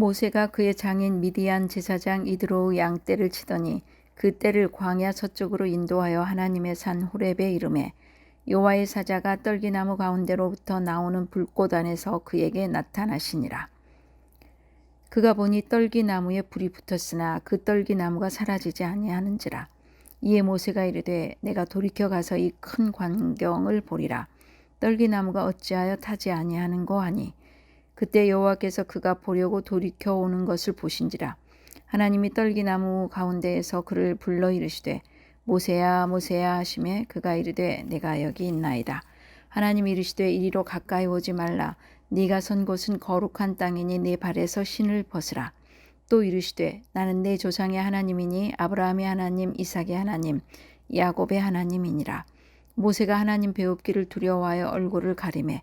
모세가 그의 장인 미디안 제사장 이드로의 양떼를 치더니 그 떼를 광야 서쪽으로 인도하여 하나님의 산 호렙에 이르매 여호와의 사자가 떨기나무 가운데로부터 나오는 불꽃 안에서 그에게 나타나시니라. 그가 보니 떨기나무에 불이 붙었으나 그 떨기나무가 사라지지 아니하는지라. 이에 모세가 이르되 내가 돌이켜 가서 이 큰 광경을 보리라. 떨기나무가 어찌하여 타지 아니하는고 하니 그때 여호와께서 그가 보려고 돌이켜 오는 것을 보신지라. 하나님이 떨기나무 가운데에서 그를 불러 이르시되 모세야 모세야 하시매 그가 이르되 내가 여기 있나이다. 하나님이 이르시되 이리로 가까이 오지 말라. 네가 선 곳은 거룩한 땅이니 네 발에서 신을 벗으라. 또 이르시되 나는 내 조상의 하나님이니 아브라함의 하나님 이삭의 하나님 야곱의 하나님이니라. 모세가 하나님 배웁기를 두려워하여 얼굴을 가리매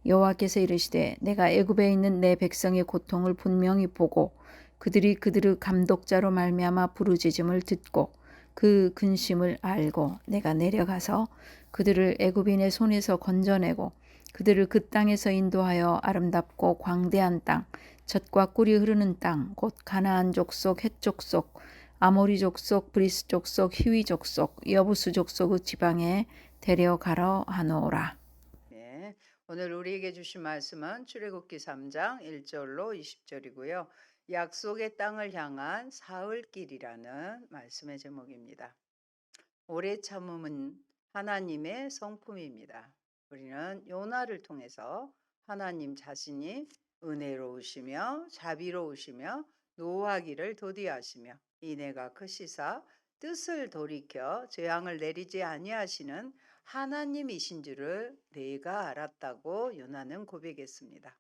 여호와께서 이르시되 내가 애굽에 있는 내 백성의 고통을 분명히 보고 그들이 그들의 감독자로 말미암아 부르짖음을 듣고 그 근심을 알고 내가 내려가서 그들을 애굽인의 손에서 건져내고 그들을 그 땅에서 인도하여 아름답고 광대한 땅 젖과 꿀이 흐르는 땅 곧 가나안 족속 헷 족속 아모리 족속 브리스 족속 히위 족속 여부수 족속의 지방에 데려가러 하노라. 네, 오늘 우리에게 주신 말씀은 출애굽기 3장 1절로 20절이고요. 약속의 땅을 향한 사흘길이라는 말씀의 제목입니다. 오래 참음은 하나님의 성품입니다. 우리는 요나를 통해서 하나님 자신이 은혜로우시며 자비로우시며 노하기를 도디하시며 인애가 크시사 뜻을 돌이켜 재앙을 내리지 아니하시는 하나님이신 줄을 내가 알았다고 요나는 고백했습니다.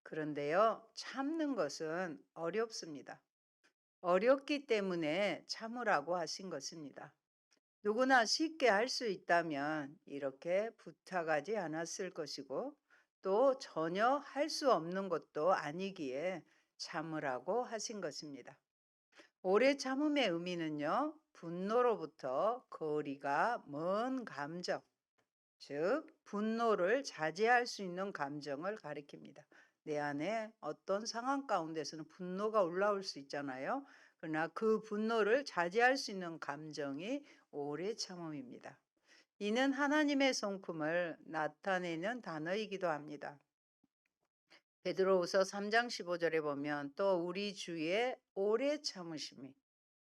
그런데요, 참는 것은 어렵습니다. 어렵기 때문에 참으라고 하신 것입니다. 누구나 쉽게 할 수 있다면 이렇게 부탁하지 않았을 것이고 또 전혀 할 수 없는 것도 아니기에 참으라고 하신 것입니다. 오래 참음의 의미는요, 분노로부터 거리가 먼 감정, 즉 분노를 자제할 수 있는 감정을 가리킵니다. 내 안에 어떤 상황 가운데서는 분노가 올라올 수 있잖아요. 그러나 그 분노를 자제할 수 있는 감정이 오래 참음입니다. 이는 하나님의 성품을 나타내는 단어이기도 합니다. 베드로후서 3장 15절에 보면 또 우리 주의 오래 참으심이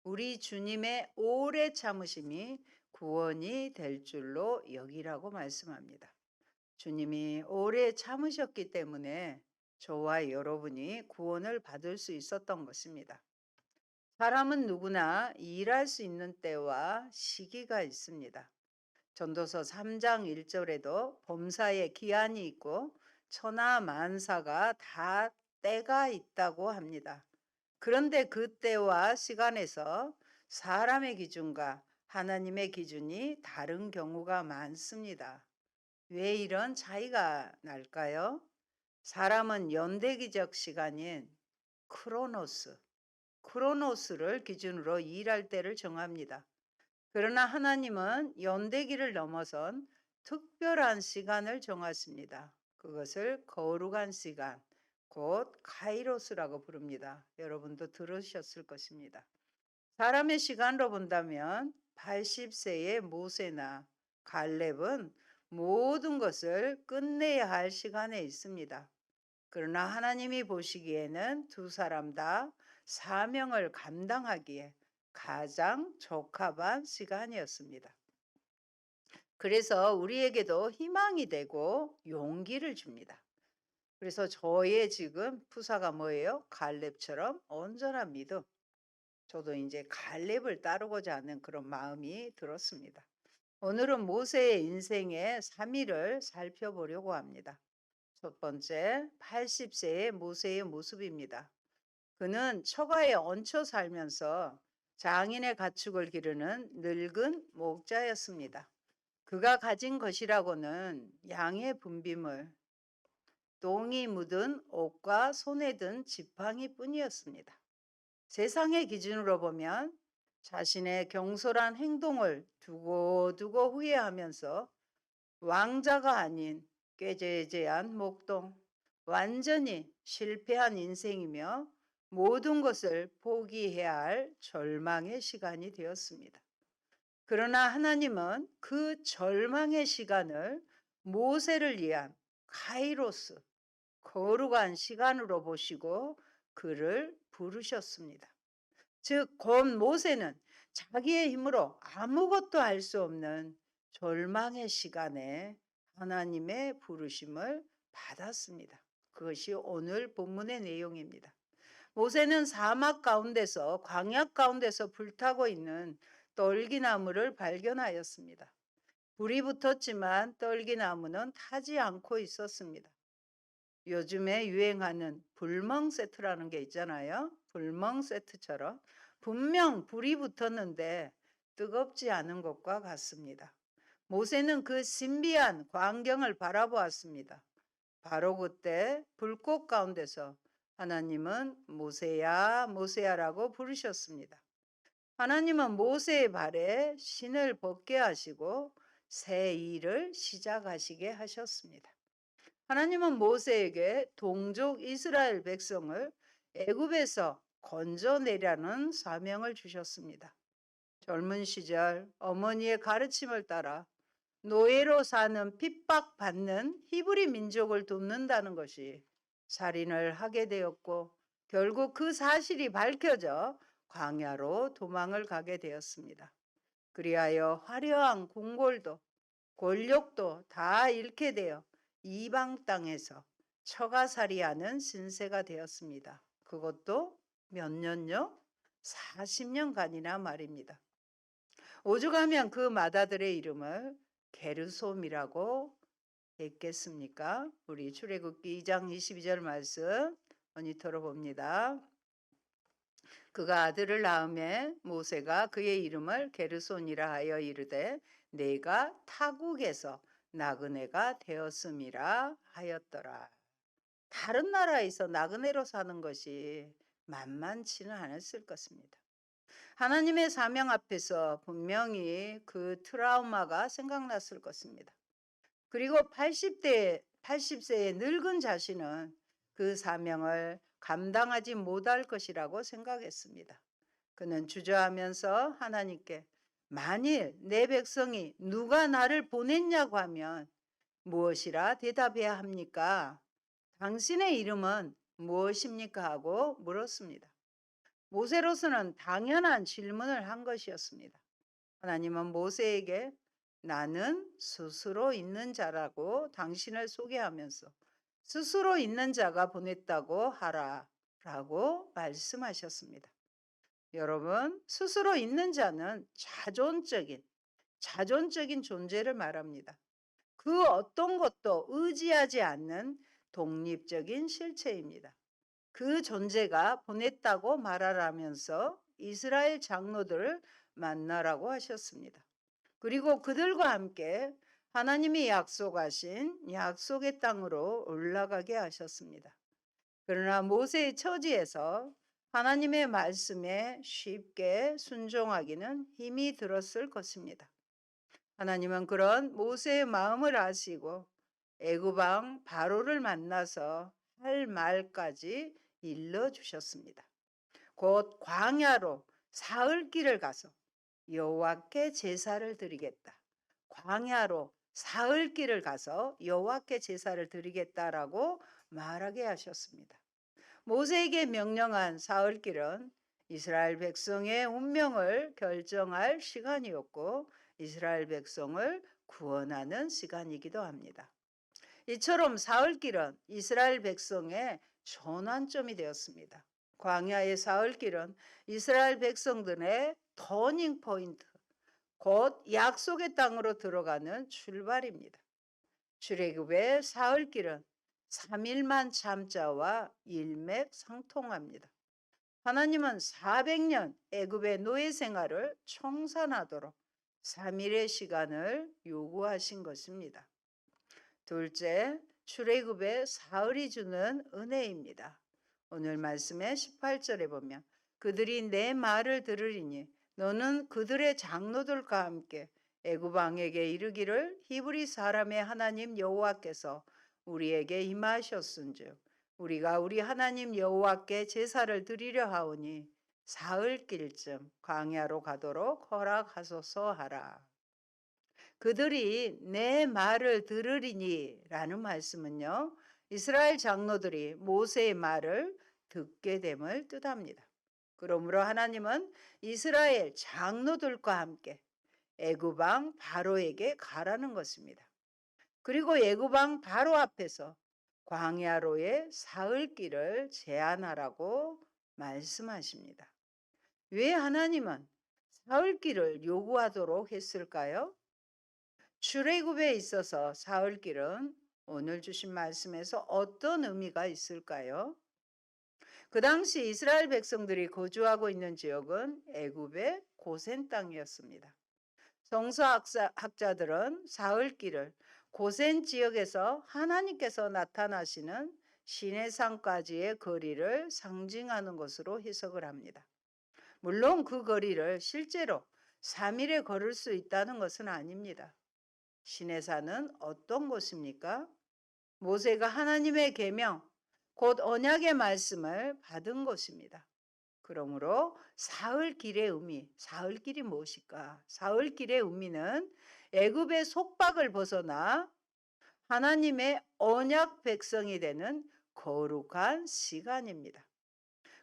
우리 주님의 오래 참으심이 구원이 될 줄로 여기라고 말씀합니다. 주님이 오래 참으셨기 때문에 저와 여러분이 구원을 받을 수 있었던 것입니다. 사람은 누구나 일할 수 있는 때와 시기가 있습니다. 전도서 3장 1절에도 범사에 기한이 있고 천하 만사가 다 때가 있다고 합니다. 그런데 그 때와 시간에서 사람의 기준과 하나님의 기준이 다른 경우가 많습니다. 왜 이런 차이가 날까요? 사람은 연대기적 시간인 크로노스를 기준으로 일할 때를 정합니다. 그러나 하나님은 연대기를 넘어선 특별한 시간을 정하십니다. 그것을 거룩한 시간, 곧 카이로스라고 부릅니다. 여러분도 들으셨을 것입니다. 사람의 시간으로 본다면 80세의 모세나 갈렙은 모든 것을 끝내야 할 시간에 있습니다. 그러나 하나님이 보시기에는 두 사람 다 사명을 감당하기에 가장 적합한 시간이었습니다. 그래서 우리에게도 희망이 되고 용기를 줍니다. 그래서 저의 지금 푸사가 뭐예요? 갈렙처럼 온전한 믿음. 저도 이제 갈렙을 따르고자 하는 그런 마음이 들었습니다. 오늘은 모세의 인생의 3일을 살펴보려고 합니다. 첫 번째, 80세의 모세의 모습입니다. 그는 처가에 얹혀 살면서 장인의 가축을 기르는 늙은 목자였습니다. 그가 가진 것이라고는 양의 분비물, 똥이 묻은 옷과 손에 든 지팡이 뿐이었습니다. 세상의 기준으로 보면 자신의 경솔한 행동을 두고두고 후회하면서 왕자가 아닌 꾀죄죄한 목동, 완전히 실패한 인생이며 모든 것을 포기해야 할 절망의 시간이 되었습니다. 그러나 하나님은 그 절망의 시간을 모세를 위한 카이로스, 거룩한 시간으로 보시고 그를 부르셨습니다. 즉, 곧 모세는 자기의 힘으로 아무것도 할 수 없는 절망의 시간에 하나님의 부르심을 받았습니다. 그것이 오늘 본문의 내용입니다. 모세는 사막 가운데서, 광야 가운데서 불타고 있는 떨기나무를 발견하였습니다. 불이 붙었지만 떨기나무는 타지 않고 있었습니다. 요즘에 유행하는 불멍 세트라는 게 있잖아요. 불멍 세트처럼 분명 불이 붙었는데 뜨겁지 않은 것과 같습니다. 모세는 그 신비한 광경을 바라보았습니다. 바로 그때 불꽃 가운데서 하나님은 모세야, 모세야라고 부르셨습니다. 하나님은 모세의 발에 신을 벗게 하시고 새 일을 시작하시게 하셨습니다. 하나님은 모세에게 동족 이스라엘 백성을 애굽에서 건져내라는 사명을 주셨습니다. 젊은 시절 어머니의 가르침을 따라 노예로 사는 핍박받는 히브리 민족을 돕는다는 것이 살인을 하게 되었고 결국 그 사실이 밝혀져 광야로 도망을 가게 되었습니다. 그리하여 화려한 궁궐도 권력도 다 잃게 되어 이방 땅에서 처가살이하는 신세가 되었습니다. 그것도 몇 년요? 40년간이나 말입니다. 오죽하면 그 마다들의 이름을 게르솜이라고 했겠습니까? 우리 출애굽기 2장 22절 말씀 모니터로 봅니다. 그가 아들을 낳음에 모세가 그의 이름을 게르손이라 하여 이르되 내가 타국에서 나그네가 되었음이라 하였더라. 다른 나라에서 나그네로 사는 것이 만만치는 않았을 것입니다. 하나님의 사명 앞에서 분명히 그 트라우마가 생각났을 것입니다. 그리고 80세의 늙은 자신은 그 사명을 감당하지 못할 것이라고 생각했습니다. 그는 주저하면서 하나님께 만일 내 백성이 누가 나를 보냈냐고 하면 무엇이라 대답해야 합니까? 당신의 이름은 무엇입니까? 하고 물었습니다. 모세로서는 당연한 질문을 한 것이었습니다. 하나님은 모세에게 나는 스스로 있는 자라고 당신을 소개하면서 스스로 있는 자가 보냈다고 하라 라고 말씀하셨습니다. 여러분, 스스로 있는 자는 자존적인 존재를 말합니다. 그 어떤 것도 의지하지 않는 독립적인 실체입니다. 그 존재가 보냈다고 말하라면서 이스라엘 장로들을 만나라고 하셨습니다. 그리고 그들과 함께 하나님이 약속하신 약속의 땅으로 올라가게 하셨습니다. 그러나 모세의 처지에서 하나님의 말씀에 쉽게 순종하기는 힘이 들었을 것입니다. 하나님은 그런 모세의 마음을 아시고 애굽 왕 바로를 만나서 할 말까지 일러주셨습니다. 곧 광야로 사흘 길을 가서 여호와께 제사를 드리겠다. 광야로 사흘 길을 가서 여호와께 제사를 드리겠다라고 말하게 하셨습니다. 모세에게 명령한 사흘 길은 이스라엘 백성의 운명을 결정할 시간이었고 이스라엘 백성을 구원하는 시간이기도 합니다. 이처럼 사흘 길은 이스라엘 백성의 전환점이 되었습니다. 광야의 사흘 길은 이스라엘 백성들의 터닝 포인트, 곧 약속의 땅으로 들어가는 출발입니다. 출애굽의 사흘 길은 3일만 참자와 일맥상통합니다. 하나님은 400년 애굽의 노예 생활을 청산하도록 3일의 시간을 요구하신 것입니다. 둘째, 출애굽의 사흘이 주는 은혜입니다. 오늘 말씀의 18절에 보면 그들이 내 말을 들으리니 너는 그들의 장로들과 함께 애굽 왕에게 이르기를 히브리 사람의 하나님 여호와께서 우리에게 임하셨은즉 우리가 우리 하나님 여호와께 제사를 드리려 하오니 사흘길쯤 광야로 가도록 허락하소서 하라. 그들이 내 말을 들으리니라는 말씀은요, 이스라엘 장로들이 모세의 말을 듣게 됨을 뜻합니다. 그러므로 하나님은 이스라엘 장로들과 함께 애굽 왕 바로에게 가라는 것입니다. 그리고 애굽 왕 바로 앞에서 광야로의 사흘 길을 제한하라고 말씀하십니다. 왜 하나님은 사흘 길을 요구하도록 했을까요? 출애굽에 있어서 사흘 길은 오늘 주신 말씀에서 어떤 의미가 있을까요? 그 당시 이스라엘 백성들이 거주하고 있는 지역은 애굽의 고센 땅이었습니다. 성서학자들은 사흘길을 고센 지역에서 하나님께서 나타나시는 시내산까지의 거리를 상징하는 것으로 해석을 합니다. 물론 그 거리를 실제로 3일에 걸을 수 있다는 것은 아닙니다. 시내산은 어떤 곳입니까? 모세가 하나님의 계명, 곧 언약의 말씀을 받은 곳입니다. 그러므로 사흘길의 의미, 사흘길이 무엇일까? 사흘길의 의미는 애굽의 속박을 벗어나 하나님의 언약 백성이 되는 거룩한 시간입니다.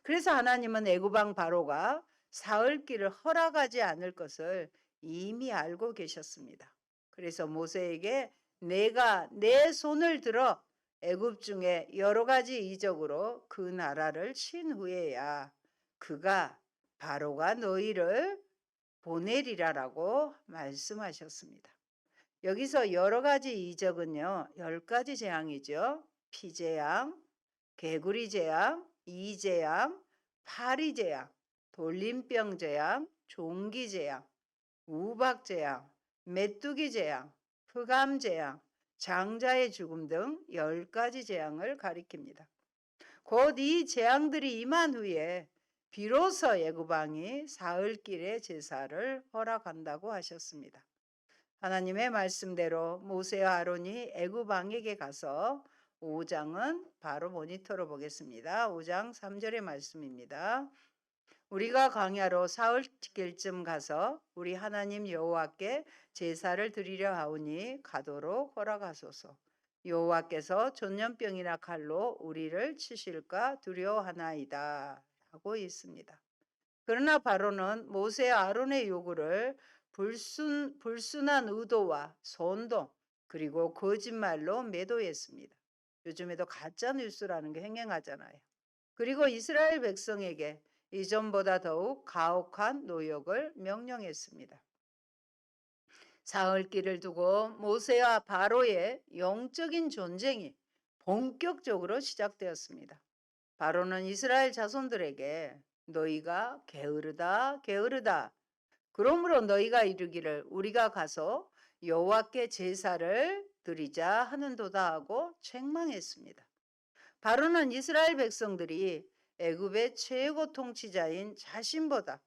그래서 하나님은 애굽 왕 바로가 사흘길을 허락하지 않을 것을 이미 알고 계셨습니다. 그래서 모세에게 내가 내 손을 들어 애굽 중에 여러 가지 이적으로 그 나라를 친 후에야 그가 바로가 너희를 보내리라라고 말씀하셨습니다. 여기서 여러 가지 이적은요, 10가지 재앙이죠. 피재앙, 개구리 재앙, 이재앙, 파리 재앙, 돌림병 재앙, 종기 재앙, 우박 재앙, 메뚜기 재앙, 흑암 재앙, 장자의 죽음 등 10가지 재앙을 가리킵니다. 곧 이 재앙들이 임한 후에 비로소 애굽 왕이 사흘길의 제사를 허락한다고 하셨습니다. 하나님의 말씀대로 모세와 아론이 애굽 왕에게 가서 5장은 바로 모니터로 보겠습니다. 5장 3절의 말씀입니다. 우리가 광야로 사흘길쯤 가서 우리 하나님 여호와께 제사를 드리려 하오니 가도록 허락하소서. 여호와께서 전염병이나 칼로 우리를 치실까 두려워하나이다 하고 있습니다. 그러나 바로는 모세 아론의 요구를 불순한 의도와 선동 그리고 거짓말로 매도했습니다. 요즘에도 가짜 뉴스라는 게 횡행하잖아요. 그리고 이스라엘 백성에게 이전보다 더욱 가혹한 노역을 명령했습니다. 사흘길을 두고 모세와 바로의 영적인 전쟁이 본격적으로 시작되었습니다. 바로는 이스라엘 자손들에게 너희가 게으르다 게으르다 그러므로 너희가 이르기를 우리가 가서 여호와께 제사를 드리자 하는도다 하고 책망했습니다. 바로는 이스라엘 백성들이 애굽의 최고 통치자인 자신보다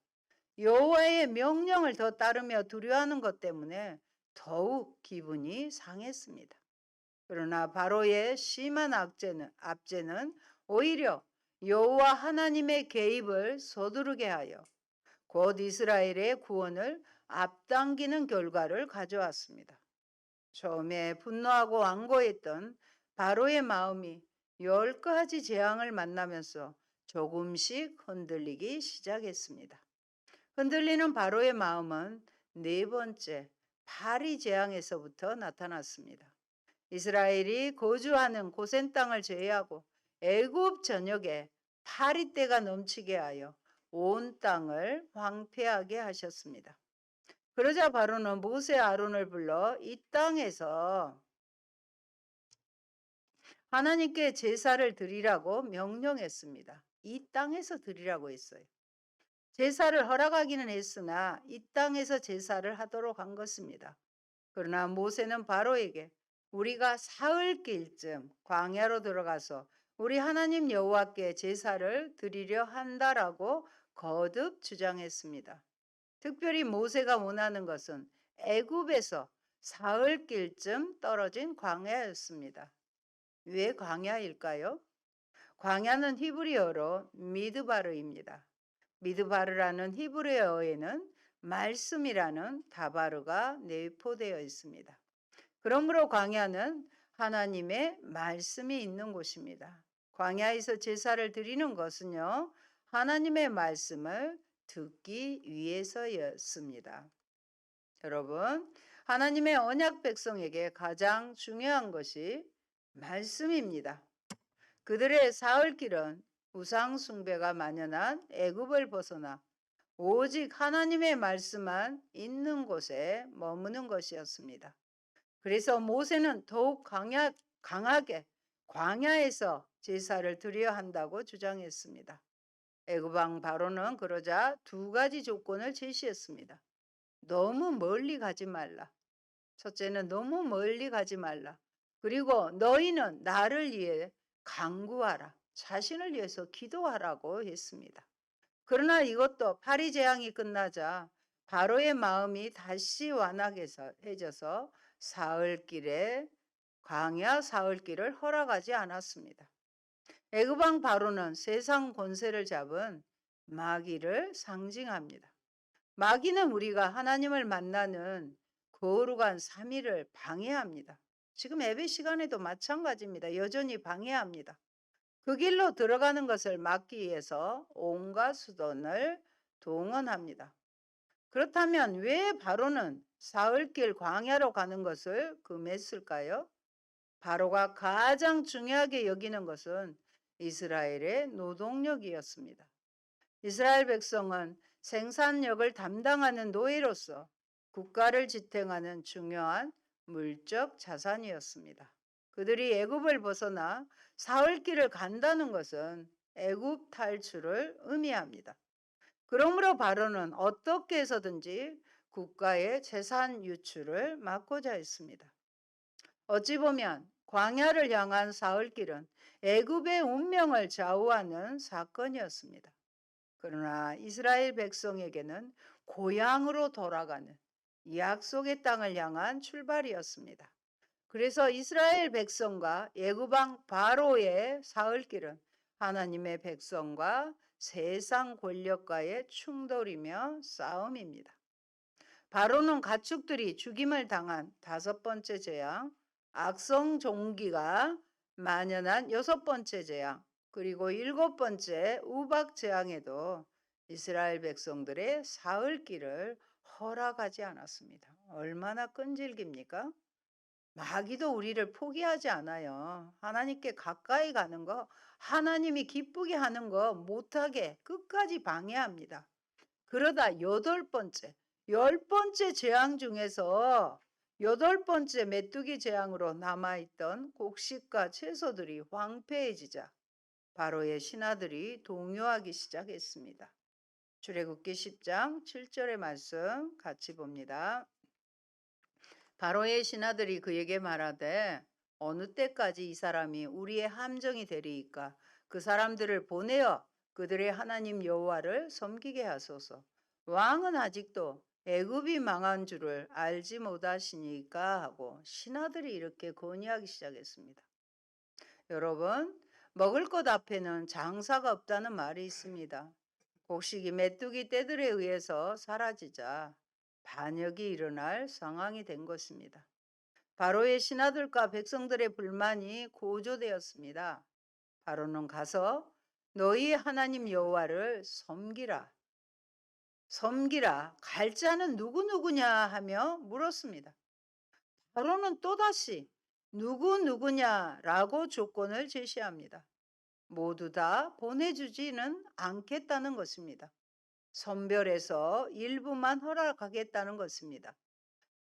여호와의 명령을 더 따르며 두려워하는 것 때문에 더욱 기분이 상했습니다. 그러나 바로의 심한 압제는 오히려 여호와 하나님의 개입을 서두르게 하여 곧 이스라엘의 구원을 앞당기는 결과를 가져왔습니다. 처음에 분노하고 완고했던 바로의 마음이 10가지 재앙을 만나면서 조금씩 흔들리기 시작했습니다. 흔들리는 바로의 마음은 네 번째 파리 재앙에서부터 나타났습니다. 이스라엘이 거주하는 고센 땅을 제외하고 애굽 전역에 파리떼가 넘치게 하여 온 땅을 황폐하게 하셨습니다. 그러자 바로는 모세 아론을 불러 이 땅에서 하나님께 제사를 드리라고 명령했습니다. 이 땅에서 드리라고 했어요. 제사를 허락하기는 했으나 이 땅에서 제사를 하도록 한 것입니다. 그러나 모세는 바로에게 우리가 사흘길쯤 광야로 들어가서 우리 하나님 여호와께 제사를 드리려 한다라고 거듭 주장했습니다. 특별히 모세가 원하는 것은 애굽에서 사흘길쯤 떨어진 광야였습니다. 왜 광야일까요? 광야는 히브리어로 미드바르입니다. 미드바르라는 히브리어에는 말씀이라는 다바르가 내포되어 있습니다. 그러므로 광야는 하나님의 말씀이 있는 곳입니다. 광야에서 제사를 드리는 것은요, 하나님의 말씀을 듣기 위해서였습니다. 여러분, 하나님의 언약 백성에게 가장 중요한 것이 말씀입니다. 그들의 사흘길은 우상 숭배가 만연한 애굽을 벗어나 오직 하나님의 말씀만 있는 곳에 머무는 것이었습니다. 그래서 모세는 더욱 강하게 광야에서 제사를 드려야 한다고 주장했습니다. 애굽 왕 바로는 그러자 두 가지 조건을 제시했습니다. 너무 멀리 가지 말라. 첫째는 너무 멀리 가지 말라. 그리고 너희는 나를 위해 간구하라. 자신을 위해서 기도하라고 했습니다. 그러나 이것도 파리 재앙이 끝나자 바로의 마음이 다시 완악해져서 광야 사흘길을 허락하지 않았습니다. 애굽 왕 바로는 세상 권세를 잡은 마귀를 상징합니다. 마귀는 우리가 하나님을 만나는 거룩한 3일을 방해합니다. 지금 예배 시간에도 마찬가지입니다. 여전히 방해합니다. 그 길로 들어가는 것을 막기 위해서 온갖 수단을 동원합니다. 그렇다면 왜 바로는 사흘길 광야로 가는 것을 금했을까요? 바로가 가장 중요하게 여기는 것은 이스라엘의 노동력이었습니다. 이스라엘 백성은 생산력을 담당하는 노예로서 국가를 지탱하는 중요한 물적 자산이었습니다. 그들이 애굽을 벗어나 사흘길을 간다는 것은 애굽 탈출을 의미합니다. 그러므로 바로는 어떻게 해서든지 국가의 재산 유출을 막고자 했습니다. 어찌 보면 광야를 향한 사흘길은 애굽의 운명을 좌우하는 사건이었습니다. 그러나 이스라엘 백성에게는 고향으로 돌아가는 약속의 땅을 향한 출발이었습니다. 그래서 이스라엘 백성과 애굽 왕 바로의 사흘길은 하나님의 백성과 세상 권력과의 충돌이며 싸움입니다. 바로는 가축들이 죽임을 당한 5번째 재앙, 악성 종기가 만연한 6번째 재앙, 그리고 7번째 우박 재앙에도 이스라엘 백성들의 사흘길을 허락하지 않았습니다. 얼마나 끈질깁니까? 마귀도 우리를 포기하지 않아요. 하나님께 가까이 가는 거, 하나님이 기쁘게 하는 거 못하게 끝까지 방해합니다. 그러다 8번째, 10번째 재앙 중에서 8번째 메뚜기 재앙으로 남아있던 곡식과 채소들이 황폐해지자 바로의 신하들이 동요하기 시작했습니다. 출애굽기 10장 7절의 말씀 같이 봅니다. 바로의 신하들이 그에게 말하되 어느 때까지 이 사람이 우리의 함정이 되리이까 그 사람들을 보내어 그들의 하나님 여호와를 섬기게 하소서. 왕은 아직도 애굽이 망한 줄을 알지 못하시니까 하고 신하들이 이렇게 건의하기 시작했습니다. 여러분, 먹을 것 앞에는 장사가 없다는 말이 있습니다. 곡식이 메뚜기 떼들에 의해서 사라지자 반역이 일어날 상황이 된 것입니다. 바로의 신하들과 백성들의 불만이 고조되었습니다. 바로는 가서 너희 하나님 여호와를 섬기라. 갈 자는 누구냐 하며 물었습니다. 바로는 또다시 누구냐라고 조건을 제시합니다. 모두 다 보내주지는 않겠다는 것입니다. 선별해서 일부만 허락하겠다는 것입니다.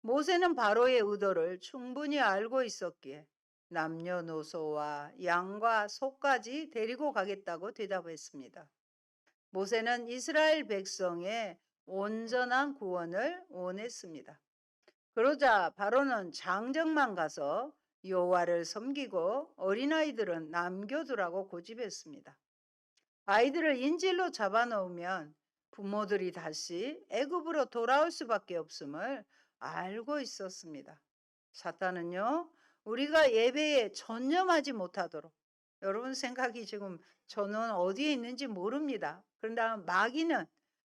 모세는 바로의 의도를 충분히 알고 있었기에 남녀노소와 양과 소까지 데리고 가겠다고 대답했습니다. 모세는 이스라엘 백성의 온전한 구원을 원했습니다. 그러자 바로는 장정만 가서 여호와를 섬기고 어린아이들은 남겨두라고 고집했습니다. 아이들을 인질로 잡아놓으면 부모들이 다시 애굽으로 돌아올 수밖에 없음을 알고 있었습니다. 사탄은요, 우리가 예배에 전념하지 못하도록 여러분 생각이 지금 저는 어디에 있는지 모릅니다. 그런데 마귀는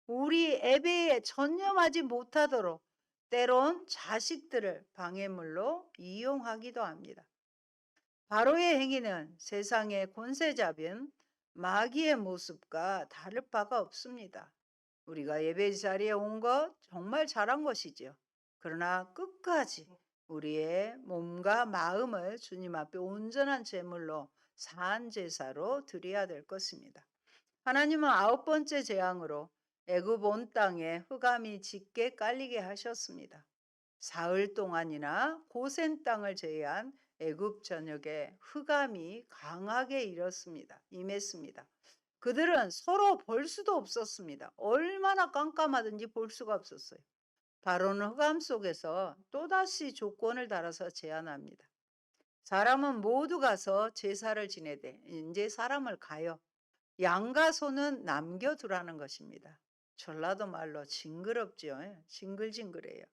우리 예배에 전념하지 못하도록 때론 자식들을 방해물로 이용하기도 합니다. 바로의 행위는 세상의 권세잡인 마귀의 모습과 다를 바가 없습니다. 우리가 예배 자리에 온 것 정말 잘한 것이지요. 그러나 끝까지 우리의 몸과 마음을 주님 앞에 온전한 제물로 산 제사로 드려야 될 것입니다. 하나님은 아홉 번째 재앙으로 애굽 온 땅에 흑암이 짙게 깔리게 하셨습니다. 사흘 동안이나 고센 땅을 제외한 애굽 전역에 흑암이 강하게 임했습니다. 그들은 서로 볼 수도 없었습니다. 얼마나 깜깜하든지 볼 수가 없었어요. 바로는 흑암 속에서 또다시 조건을 달아서 제안합니다. 사람은 모두 가서 제사를 지내되 이제 사람을 가요. 양과 소는 남겨두라는 것입니다. 전라도 말로 징그럽지요. 징글징글해요.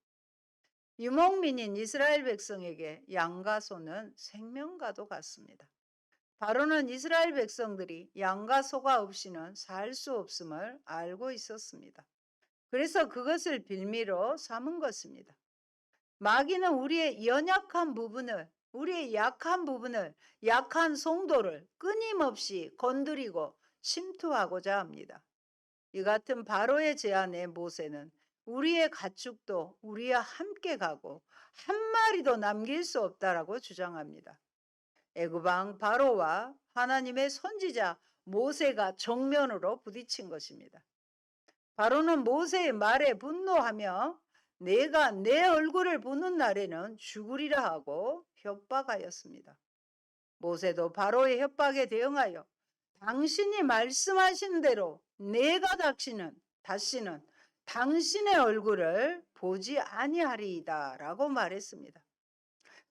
유목민인 이스라엘 백성에게 양과 소는 생명과도 같습니다. 바로는 이스라엘 백성들이 양과 소가 없이는 살 수 없음을 알고 있었습니다. 그래서 그것을 빌미로 삼은 것입니다. 마귀는 우리의 우리의 약한 부분을, 약한 성도를 끊임없이 건드리고 침투하고자 합니다. 이 같은 바로의 제안에 모세는 우리의 가축도 우리와 함께 가고 한 마리도 남길 수 없다라고 주장합니다. 애굽 왕 바로와 하나님의 선지자 모세가 정면으로 부딪힌 것입니다. 바로는 모세의 말에 분노하며 내가 내 얼굴을 보는 날에는 죽으리라 하고 협박하였습니다. 모세도 바로의 협박에 대응하여 당신이 말씀하신 대로 내가 다시는 당신의 얼굴을 보지 아니하리이다 라고 말했습니다.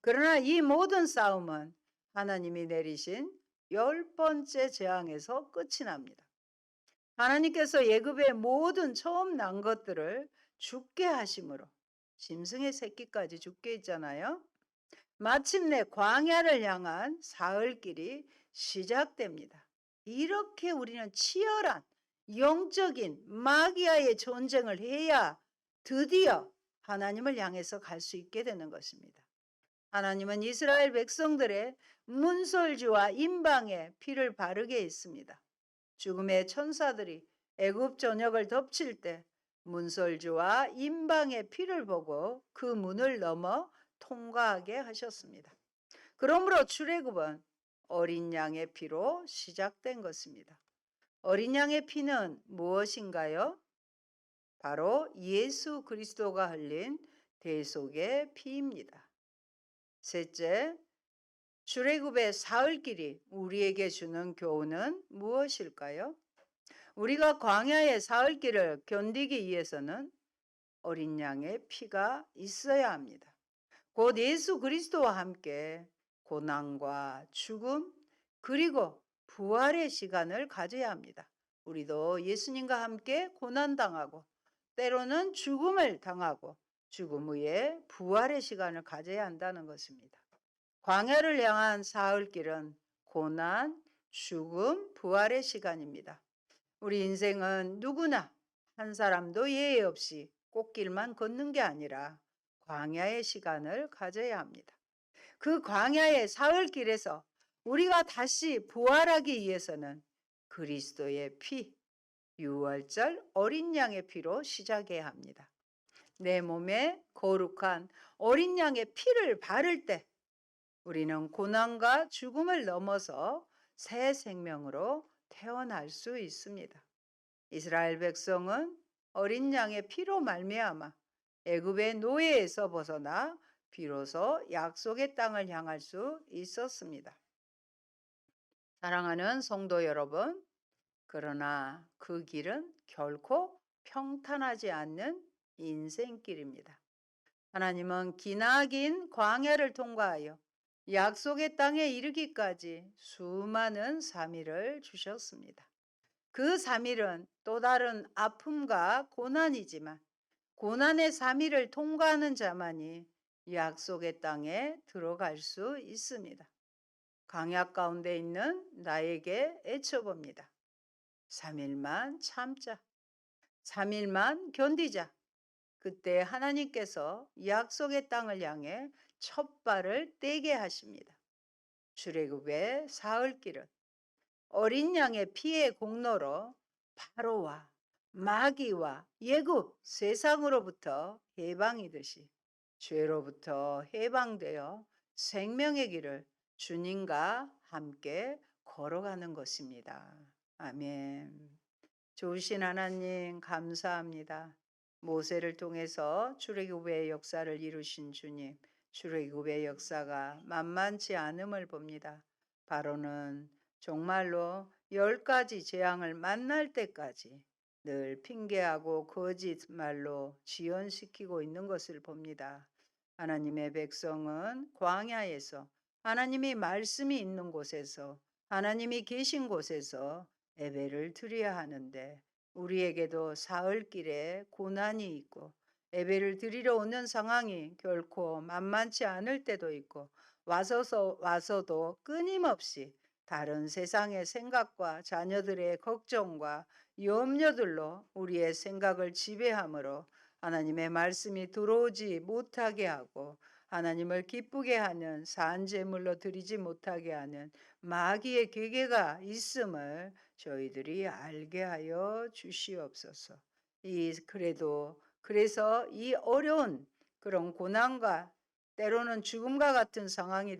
그러나 이 모든 싸움은 하나님이 내리신 10번째 재앙에서 끝이 납니다. 하나님께서 애굽의 모든 처음 난 것들을 죽게 하심으로 짐승의 새끼까지 죽게 했잖아요. 마침내 광야를 향한 사흘길이 시작됩니다. 이렇게 우리는 치열한 영적인 마귀와의 전쟁을 해야 드디어 하나님을 향해서 갈 수 있게 되는 것입니다. 하나님은 이스라엘 백성들의 문설주와 임방에 피를 바르게 했습니다. 죽음의 천사들이 애굽 전역을 덮칠 때 문설주와 임방의 피를 보고 그 문을 넘어 통과하게 하셨습니다. 그러므로 출애굽은 어린 양의 피로 시작된 것입니다. 어린 양의 피는 무엇인가요? 바로 예수 그리스도가 흘린 대속의 피입니다. 셋째, 출애굽의 사흘길이 우리에게 주는 교훈은 무엇일까요? 우리가 광야의 사흘길을 견디기 위해서는 어린 양의 피가 있어야 합니다. 곧 예수 그리스도와 함께 고난과 죽음 그리고 부활의 시간을 가져야 합니다. 우리도 예수님과 함께 고난당하고 때로는 죽음을 당하고 죽음 후에 부활의 시간을 가져야 한다는 것입니다. 광야를 향한 사흘길은 고난, 죽음, 부활의 시간입니다. 우리 인생은 누구나 한 사람도 예외 없이 꽃길만 걷는 게 아니라 광야의 시간을 가져야 합니다. 그 광야의 사흘길에서 우리가 다시 부활하기 위해서는 그리스도의 피, 유월절 어린 양의 피로 시작해야 합니다. 내 몸에 거룩한 어린 양의 피를 바를 때 우리는 고난과 죽음을 넘어서 새 생명으로 태어날 수 있습니다. 이스라엘 백성은 어린 양의 피로 말미암아 애굽의 노예에서 벗어나 비로소 약속의 땅을 향할 수 있었습니다. 사랑하는 성도 여러분, 그러나 그 길은 결코 평탄하지 않는 인생길입니다. 하나님은 기나긴 광야를 통과하여 약속의 땅에 이르기까지 수많은 3일을 주셨습니다. 그 3일은 또 다른 아픔과 고난이지만 고난의 3일을 통과하는 자만이 약속의 땅에 들어갈 수 있습니다. 강약 가운데 있는 나에게 애쳐봅니다. 3일만 참자. 3일만 견디자. 그때 하나님께서 약속의 땅을 향해 첫 발을 떼게 하십니다. 출애굽의 사흘길은 어린 양의 피의 공로로 바로와 마귀와 예굽 세상으로부터 해방이듯이 죄로부터 해방되어 생명의 길을 주님과 함께 걸어가는 것입니다. 아멘. 좋으신 하나님 감사합니다. 모세를 통해서 출애굽의 역사를 이루신 주님, 출애굽의 역사가 만만치 않음을 봅니다. 바로는 정말로 10가지 재앙을 만날 때까지 늘 핑계하고 거짓말로 지연시키고 있는 것을 봅니다. 하나님의 백성은 광야에서 하나님이 말씀이 있는 곳에서 하나님이 계신 곳에서 예배를 드려야 하는데 우리에게도 사흘길에 고난이 있고 예배를 드리러 오는 상황이 결코 만만치 않을 때도 있고 와서도 끊임없이 다른 세상의 생각과 자녀들의 걱정과 염려들로 우리의 생각을 지배하므로 하나님의 말씀이 들어오지 못하게 하고 하나님을 기쁘게 하는 산제물로 드리지 못하게 하는 마귀의 계계가 있음을 저희들이 알게 하여 주시옵소서. 그래서 이 어려운 그런 고난과 때로는 죽음과 같은 상황이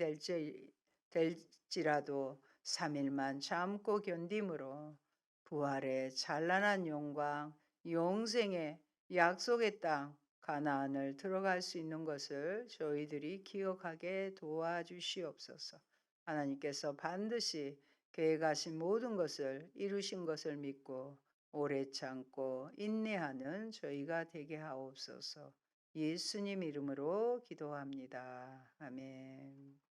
될지라도 3일만 참고 견딤으로 부활의 찬란한 영광, 영생의 약속의 땅 가나안을 들어갈 수 있는 것을 저희들이 기억하게 도와주시옵소서. 하나님께서 반드시 계획하신 모든 것을 이루신 것을 믿고 오래 참고 인내하는 저희가 되게 하옵소서. 예수님 이름으로 기도합니다. 아멘.